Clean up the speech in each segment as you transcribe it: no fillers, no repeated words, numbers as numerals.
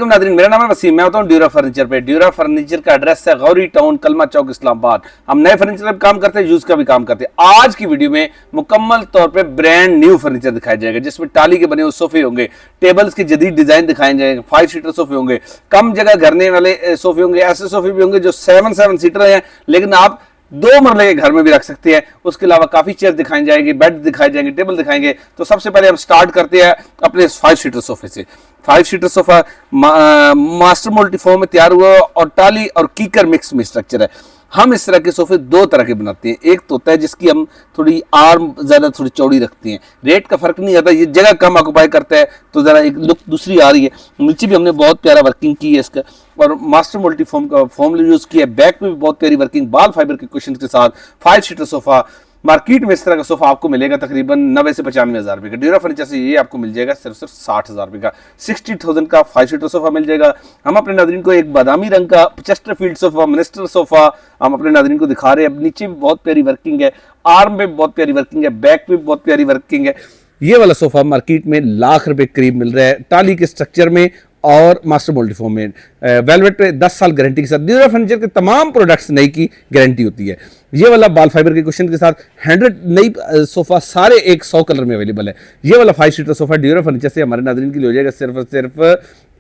Nadreen, मेरा नाम है वसीम। मैं होता हूँ ड्यूरा फर्नीचर पे। ड्यूरा फर्नीचर का एड्रेस है गौरी टाउन, कलमा चौक, इस्लामाबाद। हम नए फर्नीचर पे काम करते हैं, यूज का भी काम करते हैं। आज की वीडियो में मुकम्मल तौर पे ब्रांड न्यू फर्नीचर दिखाया जाएगा, जिसमें टाली के बने हुए सोफे होंगे, टेबल्स के जदीद डिजाइन दिखाए जाएंगे, 5 सीटर सोफे होंगे, कम जगह घरने वाले सोफे होंगे, ऐसे सोफे भी होंगे जो 7 सीटर हैं, लेकिन आप 2 मरले के घर में भी रख सकते हैं। उसके अलावा काफी चेयर दिखाई जाएंगे, बेड दिखाए जाएंगे, टेबल दिखाएंगे। तो सबसे पहले हम स्टार्ट करते हैं अपने 5 सीटर सोफे से। 5 सीटर सोफा मास्टर मल्टीफॉर्म में तैयार हुआ और टाली और कीकर मिक्स में स्ट्रक्चर है। हम इस तरह के सोफे 2 तरह के बनाते हैं। एक तो होता है जिसकी हम थोड़ी आर्म ज्यादा थोड़ी चौड़ी रखते हैं, रेट का फर्क नहीं आता, ये जगह कम ऑक्यूपाई करता है तो जरा एक लुक दूसरी आ रही है। नीचे भी हमने बहुत प्यारा वर्किंग की है इसका, और मास्टर मल्टीफॉर्म का फॉर्म यूज किया है। बैक में भी बहुत प्यारी वर्किंग, बाल फाइबर के कुशन के साथ 5 सीटर सोफा। मार्केट में इस तरह का सोफा आपको मिलेगा तकरीबन 90 से 95 हज़ार रुपये का। ड्यूरा फर्नीचर से ये आपको मिल जाएगा सिर्फ 60 हज़ार रुपये का। 60,000 का 5 सीटर सोफा मिल जाएगा। हम अपने नादरीन को एक बादामी रंग का चेस्टरफील्ड सोफा, मिनिस्टर सोफा हम अपने नादरीन को दिखा रहे हैं। अब नीचे भी बहुत प्यारी वर्किंग है, आर्म में भी बहुत प्यारी वर्किंग है, बैक में भी बहुत प्यारी वर्किंग है। ये वाला सोफा मार्केट में लाख रुपए करीब मिल रहा है, टाली के स्ट्रक्चर में और मास्टर मल्टीफॉर्म में। वेलवेट पे 10 साल गारंटी के साथ। ड्यूरा फर्नीचर के तमाम प्रोडक्ट्स नई की गारंटी होती है। ये वाला बाल फाइबर के कुशन के साथ 100 नई सोफा सारे एक 100 कलर में अवेलेबल है। ये वाला 5 सीटर सोफा ड्यूरा फर्नीचर से हमारे नादरीन के लिए हो जाएगा सिर्फ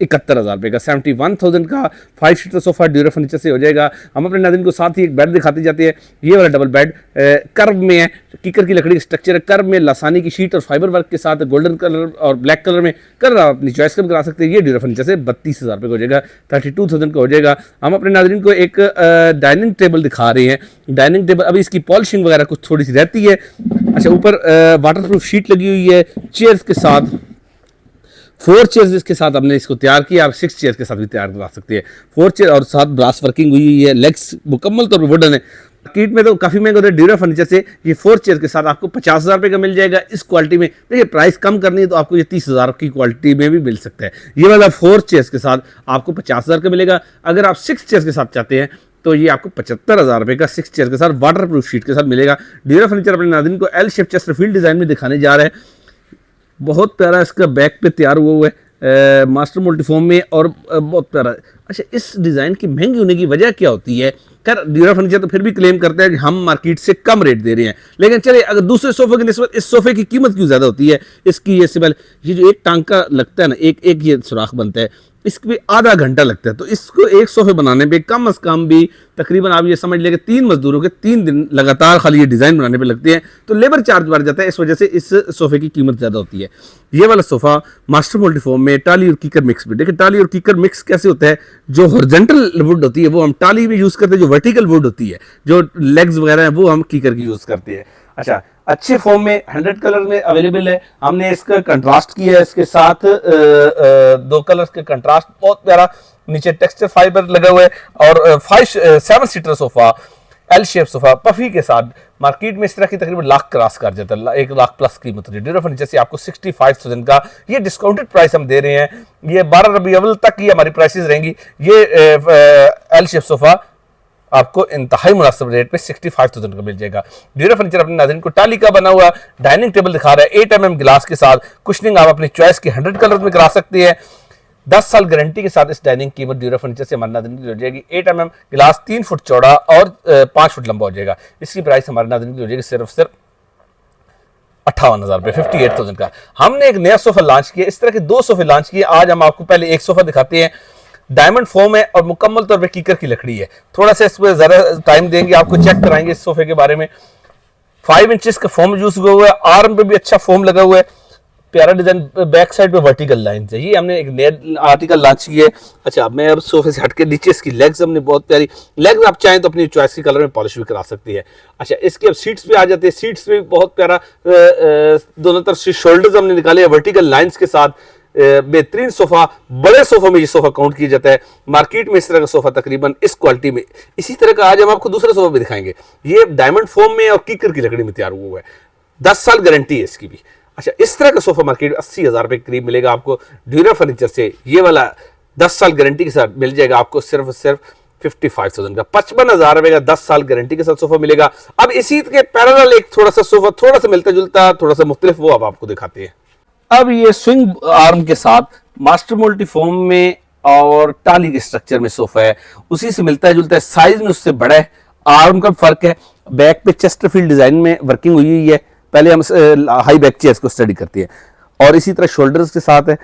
71,000 रुपये का। 71,000 का 5 सीटर सोफा ड्यूरा फर्नीचर से हो जाएगा। हम अपने नादरीन को साथ ही एक बेड दिखाते जाते हैं। ये वाला डबल बेड कर्व में है, कीकर की लकड़ी का स्ट्रक्चर है, कर्व में लासानी की शीट और फाइबर वर्क के साथ गोल्डन कलर और ब्लैक कलर में कलर आप अपनी चॉइस करा सकते हैं। ये ड्यूरा फर्नीचर से 32,000 रुपये का हो जाएगा, 32,000 का हो जाएगा। हम अपने नादरीन को एक डाइनिंग टेबल दिखा रहे हैं। डाइनिंग टेबल अभी इसकी पॉलिशिंग वगैरह कुछ थोड़ी सी रहती है। अच्छा, ऊपर वाटरप्रूफ शीट लगी हुई है, चेयर्स के साथ 4 चेयर्स इसके साथ हमने इसको तैयार किया। आप 6 चेयर्स के साथ भी तैयार करा सकते हैं। 4 चेयर और साथ ब्रास वर्किंग हुई है, लेग्स मुकम्मल तौर पर वुडन है। मार्केट में तो काफ़ी महंगा होता है, ड्यूरा फर्नीचर से ये 4 चेयर के साथ आपको 50,000 रुपये का मिल जाएगा। इस क्वालिटी में देखिए, प्राइस कम करनी है तो आपको ये 30,000 की क्वालिटी में भी मिल सकता है। ये वाला 4 चेयर्स के साथ आपको 50,000 का मिलेगा। अगर आप 6 चेयर्स के साथ चाहते हैं तो ये आपको 75,000 रुपये का 6 चेयर के साथ वाटर प्रूफ शीट के साथ मिलेगा। ड्यूरा फर्नीचर अपने नादरीन को एल शेप चेस्टरफील्ड डिजाइन में दिखाने जा रहा है। बहुत प्यारा इसका बैक पे तैयार हुआ है मास्टर मल्टीफॉर्म में, और बहुत प्यारा। अच्छा, इस डिज़ाइन की महंगी होने की वजह क्या होती है? खैर, ड्यूरा फर्नीचर तो फिर भी क्लेम करता है कि हम मार्केट से कम रेट दे रहे हैं, लेकिन चलिए अगर दूसरे सोफे की निस्बत इस सोफे की कीमत क्यों ज़्यादा होती है? इसकी ये सिंबल, ये जो एक टांका लगता है ना, एक ये सुराख बनता है, इसके आधा घंटा लगता है। तो इसको एक सोफे बनाने पे कम अज़ कम भी तकरीबन आप ये समझ लें कि 3 मजदूरों के 3 दिन लगातार खाली ये डिज़ाइन बनाने पे लगते हैं, तो लेबर चार्ज बढ़ जाता है। इस वजह से इस सोफे की कीमत ज़्यादा होती है। ये वाला सोफा मास्टर मल्टीफॉर्म में टाली और कीकर मिक्स में। देखिए, टाली और कीकर मिक्स कैसे होता है? जो हॉरिजॉन्टल वुड होती है वो हम टाली में यूज़ करते हैं, जो वर्टिकल वुड होती है, जो लेग्स वगैरह हैं, वो हम कीकर की यूज़ करते हैं। अच्छा, अच्छे फॉर्म में 100 कलर में अवेलेबल है। हमने इसका कंट्रास्ट किया है, इसके साथ 2 कलर के कंट्रास्ट बहुत प्यारा। नीचे टेक्सचर फाइबर लगा हुआ है और 7 seater sofa, L shape sofa puffy के साथ मार्केट में इस तरह की तकरीबन लाख क्रॉस कर जाता है, 1 लाख प्लस कीमत होती है। ड्यूरा फर्नीचर से आपको 65,000 का ये डिस्काउंटेड प्राइस हम दे रहे हैं। ये 12 रबी अव्वल तक ही हमारी प्राइसेस रहेंगी। ये एल शेप सोफा आपको इंतहाई मुनासिब रेट पे 65,000 का मिल जाएगा। ड्यूरा फर्नीचर अपने नाज़रीन को टाली का बना हुआ डाइनिंग टेबल दिखा रहा है, 8 mm गिलास के साथ। कुशनिंग आप अपनी चॉइस के 100 कलर में करा सकते हैं। 10 साल गारंटी के साथ इस डाइनिंग की कीमत ड्यूरा फर्नीचर से हमारे नाज़रीन की हो जाएगी। 8 mm गिलास 3 फुट चौड़ा और 5 फुट लंबा हो जाएगा। इसकी प्राइस हमारे नाज़रीन की हो जाएगी सिर्फ 58,000 रुपये, 58,000 का। हमने एक नया सोफा लॉन्च किया, इस तरह के 2 सोफे लॉन्च किए। आज हम आपको पहले एक सोफा दिखाते हैं। डायमंड फोम है और मुकम्मल तौर पे कीकर की लकड़ी है। थोड़ा सा इस पर ज़रा टाइम देंगे, आपको चेक कराएंगे इस सोफे के बारे में। 5 इंचेस का फोम यूज हुआ है, आर्म पे भी अच्छा फोम लगा हुआ है, प्यारा डिजाइन, बैक साइड पे वर्टिकल लाइन है। ये हमने एक नया आर्टिकल लॉन्च किया है। अच्छा, मैं अब सोफे से हटके नीचे इसकी लेग्स हमने बहुत प्यारी लेग्स, आप चाहें तो अपनी चॉइस के कलर में पॉलिश भी करा सकती है। अच्छा, इसके अब सीट्स पे आ जाते हैं। सीट्स पे बहुत प्यारा दोनों तरफ से शोल्डर्स हमने निकाले वर्टिकल लाइन्स के साथ। बेहतरीन सोफा, बड़े सोफा में ये सोफा काउंट किया जाता है। मार्केट में इस तरह का सोफा तकरीबन इस क्वालिटी में, इसी तरह का आज हम आपको दूसरा सोफा भी दिखाएंगे। ये डायमंड फोम में और कीकर की लकड़ी में तैयार हुआ है, 10 साल गारंटी है इसकी भी। अच्छा, इस तरह का सोफा मार्केट 80,000 रुपये के करीब मिलेगा आपको ड्यूरा फर्नीचर से। ये वाला 10 साल गारंटी के साथ मिल जाएगा आपको सिर्फ 55,000 का। 55,000 रुपये का 10 साल गारंटी के साथ सोफा मिलेगा। अब इसी के पैरेलल एक थोड़ा सा सोफा, थोड़ा सा मिलता जुलता, थोड़ा सा मुख्तलिफ, वो अब आपको दिखाते हैं। अब ये स्विंग आर्म के साथ मास्टर मल्टीफॉर्म में और टाली के स्ट्रक्चर में सोफा है, उसी से मिलता है जुलता है, साइज में उससे बड़ा है, आर्म का फर्क है, बैक पे चेस्टरफील्ड डिजाइन में वर्किंग हुई हुई है। पहले हम हाई बैक चेयर्स को स्टडी करते हैं, और इसी तरह शोल्डर्स के साथ है,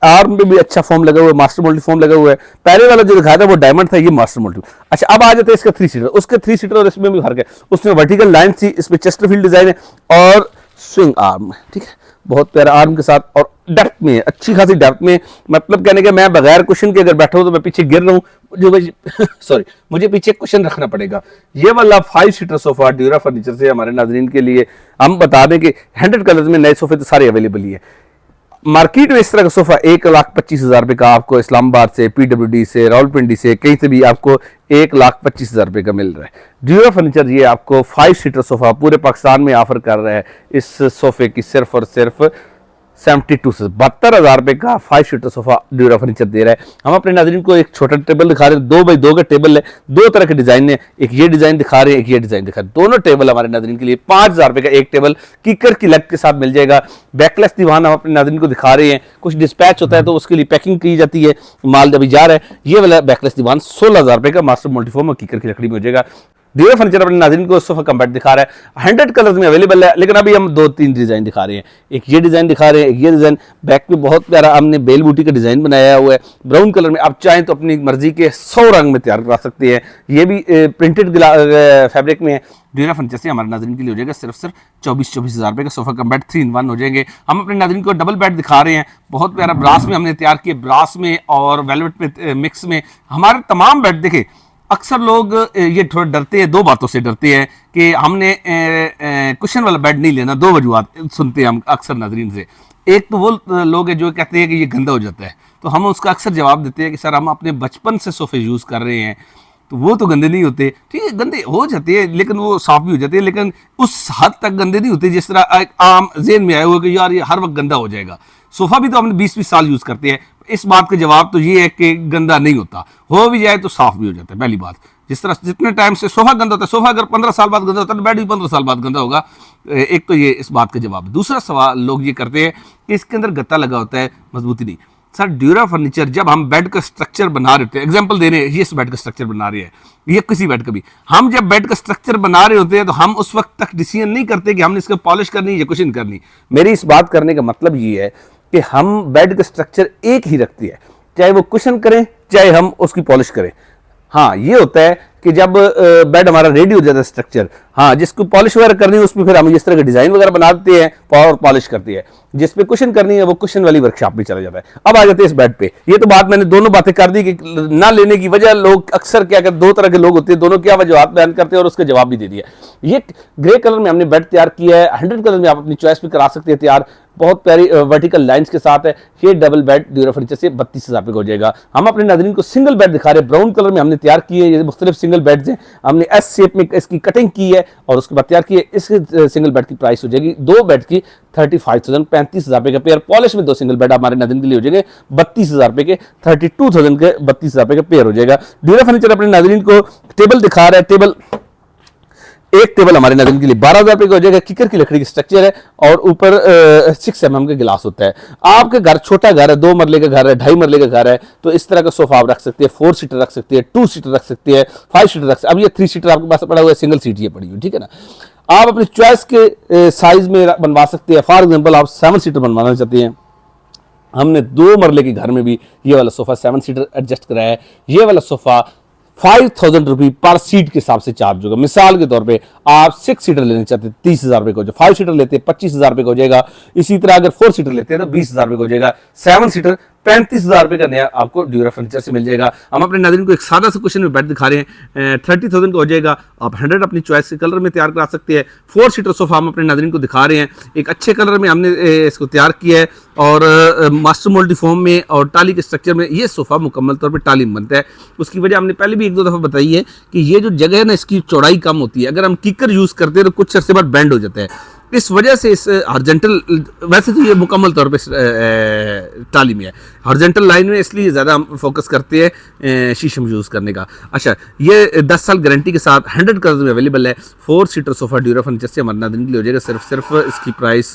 आर्म पे भी अच्छा फॉर्म लगा हुआ है, मास्टर मोल्टी फॉर्म लगा हुआ है। पहले वाला जो दिखाया था वो डायमंड था, ये मास्टर मोल्टी। अच्छा, अब आ जाते हैं इसका 3 सीटर, उसके 3 सीटर और इसमें भी फर्क है। उसमें वर्टिकल लाइन थी, इसमें चेस्टरफील्ड डिजाइन है और स्विंग आर्म है, ठीक है, बहुत प्यारा आर्म के साथ, और डेप्थ में अच्छी खासी डेप्थ में, मतलब कहने का मैं बगैर कुशन के अगर बैठा हूं तो मैं पीछे गिर रहा हूं, सॉरी, मुझे पीछे कुशन रखना पड़ेगा। ये वाला 5 सीटर सोफा ड्यूरा फर्नीचर से हमारे नाजरीन के लिए हम बता दें कि 100 कलर्स में नए सोफे तो सारे अवेलेबल ही है। मार्केट में इस तरह का सोफा 1,25,000 रुपए का आपको इस्लामाबाद से, PWD से, रावलपिंडी से, कहीं से भी आपको 1,25,000 रुपए का मिल रहा है। ड्यूरा फर्नीचर ये आपको 5 सीटर सोफा पूरे पाकिस्तान में ऑफर कर रहा है। इस सोफे की सिर्फ और सिर्फ 72 से 72,000 रुपए का 5 सीटर सोफा ड्यूरा फर्नीचर दे रहा है। हम अपने नाज़रीन को एक छोटा टेबल दिखा रहे हैं, 2x2 का टेबल है, 2 तरह के डिजाइन है, एक ये डिजाइन दिखा रहे हैं, एक ये डिजाइन दिखा रहे हैं। दोनों टेबल हमारे नाज़रीन के लिए 5,000 रुपए का एक टेबल कीकर की लेग के साथ मिल जाएगा। बैकलेस दीवान हम अपने नाज़रीन को दिखा रहे हैं, कुछ डिस्पैच होता है तो उसके लिए पैकिंग की जाती है, माल जब जा रहा है। ये वाला बैकलेस दीवान 16,000 रुपए का मास्टर मल्टीफॉर्म और कीकर की लकड़ी में हो जाएगा। ड्यूरा फर्नीचर अपने नाज़रीन को सोफा कम बेड दिखा रहा है, 100 कलर्स में अवेलेबल है, लेकिन अभी हम 2-3 डिजाइन दिखा रहे हैं। एक ये डिजाइन दिखा रहे हैं, एक ये डिजाइन, बैक में बहुत प्यारा हमने बेल बूटी का डिजाइन बनाया हुआ है ब्राउन कलर में। आप चाहें तो अपनी मर्जी के 100 रंग में तैयार करा सकते हैं। ये भी प्रिंटेड फैब्रिक में है। ड्यूरा फर्नीचर से हमारे नाज़रीन के लिए हो जाएगा सिर्फ 24,000 रुपए का सोफा कम बेड 3 in 1 हो जाएंगे। हम अपने नाज़रीन को डबल बेड दिखा रहे हैं, बहुत प्यारा ब्रास में हमने तैयार किया, ब्रास में और वेलवेट में मिक्स में। हमारे तमाम बेड देखें, अक्सर लोग ये थोड़ा डरते हैं, 2 बातों से डरते हैं कि हमने कुशन वाला बेड नहीं लेना। 2 वजूहत सुनते हैं हम अक्सर नाजरीन से। एक तो वो लोग हैं जो कहते हैं कि ये गंदा हो जाता है, तो हम उसका अक्सर जवाब देते हैं कि सर हम अपने बचपन से सोफे यूज़ कर रहे हैं, तो वो तो गंदे नहीं होते। ठीक है, गंदे हो जाते हैं लेकिन वो साफ भी हो जाते हैं, लेकिन उस हद तक गंदे नहीं होते जिस तरह एक आम जेन में आया हुआ कि यार ये हर वक्त गंदा हो जाएगा। सोफा भी तो हमने 20-20 साल यूज़ करते हैं। इस बात का जवाब तो ये है कि गंदा नहीं होता, हो भी जाए तो साफ भी हो जाता है। पहली बात, जिस तरह जितने टाइम से सोफा गंदा होता है, सोफा अगर 15 साल बाद गंदा होता है तो बेड भी 15 साल बाद गंदा होगा। एक तो ये इस बात का जवाब। दूसरा सवाल लोग ये करते हैं कि इसके अंदर गत्ता लगा होता है, मजबूती नहीं। सर ड्यूरा फर्नीचर जब हम बेड का स्ट्रक्चर बना रहे होते हैं, एग्जांपल दे रहे हैं, ये इस बेड का स्ट्रक्चर बना रहे हैं, ये किसी बेड का भी, हम जब बेड का स्ट्रक्चर बना रहे होते हैं तो हम उस वक्त तक डिसीजन नहीं करते कि हमने इसको पॉलिश करनी या कुशन करनी। मेरी इस बात करने का मतलब ये है कि हम बेड का स्ट्रक्चर एक ही रखती है, चाहे वो कुशन करें चाहे हम उसकी पॉलिश करें। हाँ, ये होता है कि जब बेड हमारा रेडी हो जाता है स्ट्रक्चर, हाँ जिसको पॉलिश वगैरह करनी है उसमें फिर हम इस तरह के डिजाइन वगैरह बना देते हैं और पॉलिश करती है। जिस पे कुशन करनी है वो कुशन वाली वर्कशॉप में चला जाता है। अब आ जाते हैं इस बेड पे। ये तो बात मैंने दोनों बातें कर दी कि ना लेने की वजह लोग अक्सर क्या करते, 2 तरह के लोग होते हैं, दोनों क्या वजह बयान करते हैं और उसका जवाब भी दे दिया। ये ग्रे कलर में हमने बेड तैयार किया है, 100 कलर में आप अपनी चॉइस भी करा सकते हैं तैयार, बहुत प्यारी वर्टिकल लाइंस के साथ है। ये डबल बेड ड्यूरा फर्नीचर से 32,000 रुपये का हो जाएगा। हम अपने नाज़रीन को सिंगल बेड दिखा रहे हैं, ब्राउन कलर में हमने तैयार किए हैं। ये मुख्तलिफ सिंगल बेड्स हैं, हमने एस शेप में इसकी कटिंग की है और उसके बाद तैयार की है। इस सिंगल बेड की प्राइस हो जाएगी 2 बेड की 35,000, 35,000 रुपये का पेयर। पॉलिश में 2 सिंगल बेड हमारे नाज़रीन के लिए हो जाएंगे 32,000 रुपये के, 32,000 के 32,000 रुपये का पेयर हो जाएगा। ड्यूरा फर्नीचर अपने नाज़रीन को टेबल दिखा रहा है। टेबल, एक टेबल हमारे नाज़रीन के लिए 12,000 रुपये का हो जाएगा। किकर की लकड़ी की स्ट्रक्चर है और ऊपर 6 mm का गिलास होता है। आपके घर छोटा घर है, 2 मरले का घर है, 2.5 मरले का घर है, तो इस तरह का सोफा आप रख सकते हैं। 4 सीटर रख सकते हैं, 2 सीटर रख सकते हैं, 5 सीटर रख सकते हैं। अब ये 3 सीटर आपके पास पड़ा हुआ है, सिंगल सीट ये पड़ी हुई, ठीक है ना। आप अपनी चॉइस के साइज में बनवा सकते हैं। फॉर एग्जाम्पल आप 7 सीटर बनवाना चाहते हैं, हमने 2 मरले के घर में भी ये वाला सोफा 7 सीटर एडजस्ट कराया है। ये वाला सोफा 5,000 रुपये पर सीट के हिसाब से चार्ज होगा। मिसाल के तौर पे आप 6 सीटर लेना चाहते हैं 30,000 रुपये का हो जाएगा, 5 सीटर लेते हैं 25,000 रुपये का हो जाएगा। इसी तरह अगर 4 सीटर लेते हैं तो 20,000 रुपये का हो जाएगा। 7 सीटर 35,000 रुपये का नया आपको ड्यूरा फर्नीचर से मिल जाएगा। हम अपने नाज़रीन को एक सादा सा क्वेश्चन में बेड दिखा रहे हैं, 30,000 का हो जाएगा। आप 100 अपनी चॉइस के कलर में तैयार करा सकते हैं। 4 सीटर सोफा हम अपने नाज़रीन को दिखा रहे हैं, एक अच्छे कलर में हमने इसको तैयार किया है और मास्टर मोल्डी फॉर्म में और टाली के स्ट्रक्चर में ये सोफा मुकम्मल तौर पर टाली में बनता है। उसकी वजह हमने पहले भी 1-2 दफ़ा बताई है कि ये जो जगह है ना, इसकी चौड़ाई कम होती है। अगर हम किकर यूज़ करते हैं तो कुछ अर्से बाद बेंड हो जाता है, इस वजह से इस हॉरिजॉन्टल, वैसे तो ये मुकम्मल तौर पे टाली में है, हॉरिजॉन्टल लाइन में इसलिए ज़्यादा हम फोकस करते हैं शीशम यूज़ करने का। अच्छा, ये 10 साल गारंटी के साथ 100 कलर्स में अवेलेबल है। 4 सीटर सोफा ड्यूरा फर्नीचर से हमारे नाज़रीन के लिए हो जाएगा सिर्फ इसकी प्राइस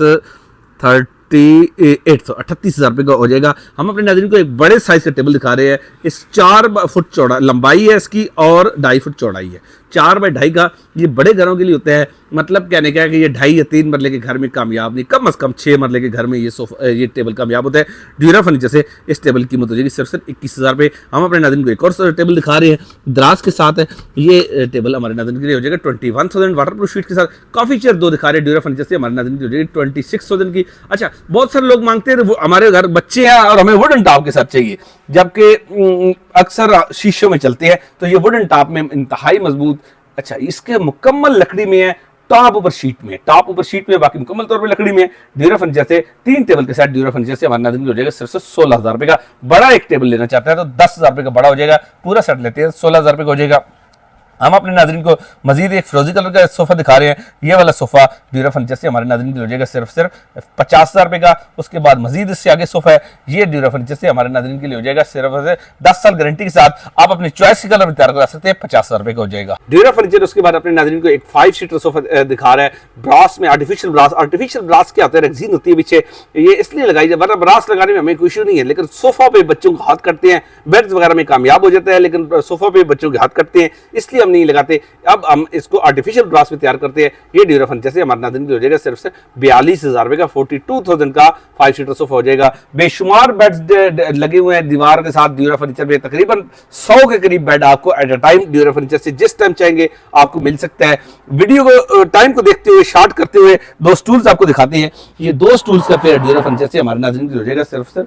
38,000 का हो जाएगा। हम अपने नाज़रीन को एक बड़े साइज का टेबल दिखा रहे हैं। इस 4 फुट चौड़ा लंबाई है इसकी और 2.5 फुट चौड़ाई है। 4 बाई 2.5 का ये बड़े घरों के लिए होता है। मतलब कहने का है कि ये 2.5 या 3 मरले के घर में कामयाब नहीं, कम से कम 6 मरले के घर में ये टेबल कामयाब होता है। ड्यूरा फर्नीचर से इस टेबल की कीमत हो जाएगी सिर्फ 21,000 रुपये। हम अपने नाज़रीन को एक और टेबल दिखा रहे हैं दराज के साथ है। ये टेबल हमारे नाज़रीन के लिए हो जाएगा 21,000 वाटरप्रूफ शीट के साथ। कॉफी चेयर 2 दिखा रहे हैं ड्यूरा फर्नीचर से, हमारे नाज़रीन की हो जाएगी 26,000 की। अच्छा, बहुत सारे लोग मांगते हैं हमारे घर बच्चे हैं और हमें वुडन टॉप के साथ चाहिए, जबकि अक्सर शीशों में चलते हैं, तो ये वुडन टॉप में इंतहाई मजबूत। अच्छा, इसके मुकम्मल लकड़ी में है, टॉप ऊपर शीट में, बाकी मुकम्मल तौर पे लकड़ी में। ड्यूरा फर्नीचर से 3 टेबल के साथ ड्यूरा फर्नीचर से हमारे नाज़रीन हो जाएगा सिर्फ 16,000 रुपये का। बड़ा एक टेबल लेना चाहते हैं तो 10,000 रुपये का बड़ा हो जाएगा। पूरा सेट लेते हैं 16,000 रुपये का हो जाएगा। हम अपने नाज़रीन को मजीद एक फिरोजी कलर का सोफा दिखा रहे हैं। ये वाला सोफा ड्यूरा फर्नीचर से हमारे नाज़रीन को हो जाएगा सिर्फ 50,000 रुपये का। उसके बाद मजीद इससे आगे सोफा है, ये ड्यूरा फर्नीचर से हमारे नाज़रीन के लिए हो जाएगा सिर्फ 10 साल गारंटी के साथ। आप अपनी चॉइस के कलर में तैयार करा सकते हैं, 50,000 रुपये का हो जाएगा ड्यूरा फर्नीचर। उसके बाद अपने नाज़रीन को एक 5 सीटर सोफा दिखा रहा है ब्रास में, आर्टिफिशियल ब्रास क्या होता है, रेक्सीन होती है पीछे, ये इसलिए लगाई जाए, वरना ब्रास लगाने में हमें कोई इशू नहीं है, लेकिन सोफा पे बच्चों को हाथ करते हैं, बेड्स वगैरह में कामयाब हो जाता है, लेकिन सोफा पे बच्चों के हाथ करते हैं, इसलिए हम नहीं लगाते। अब हम इसको आर्टिफिशियल ब्रास में तैयार करते हैं। ये ड्यूरा फर्नीचर से हमारे नाज़रीन हो जाएगा सिर्फ 42,000 रुपये का। 42,000 का 5 सीटर सोफा हो जाएगा। बेशुमार बेड्स लगे हुए हैं दीवार के साथ ड्यूरा फर्नीचर में, तकरीबन 100 के करीब बेड आपको at a time dura furniture से जिस टाइम चाहेंगे आपको मिल सकता है। वीडियो को टाइम को देखते हुए शॉर्ट करते हुए 2 स्टूल्स आपको दिखाते हैं। ये 2 स्टूल्स का पेयर ड्यूरा फर्नीचर से हमारे नाज़रीन हो जाएगा सिर्फ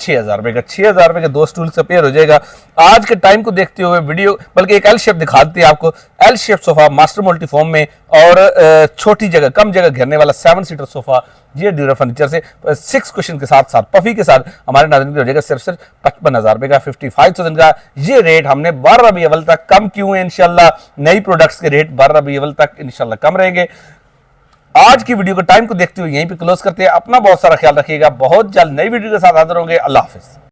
6,000 रुपये का। 6,000 रुपये के 2 स्टूल का पेयर हो जाएगा। आज के टाइम को देखते हुए वीडियो, बल्कि एक एल शेप दिखाते हैं आपको। L shape sofa master multi form में और छोटी जगह कम जगह घेरने वाला 7 सीटर सोफा, ये ड्यूरा फर्नीचर से 6 कुशन के साथ पफी के साथ हमारे नाज़रीन हो जाएगा सिर्फ 55,000 रुपये का। 55,000 का ये रेट हमने 12 रबी अव्वल तक कम किए हैं। इंशाल्लाह नई प्रोडक्ट्स के रेट 12 रबी अव्वल तक इंशाल्लाह कम रहेंगे। आज की वीडियो को टाइम को देखते हुए यहीं पे क्लोज करते हैं। अपना बहुत सारा ख्याल रखिएगा। बहुत जल्द नई वीडियो के साथ हाजिर होंगे। अल्लाह हाफिज।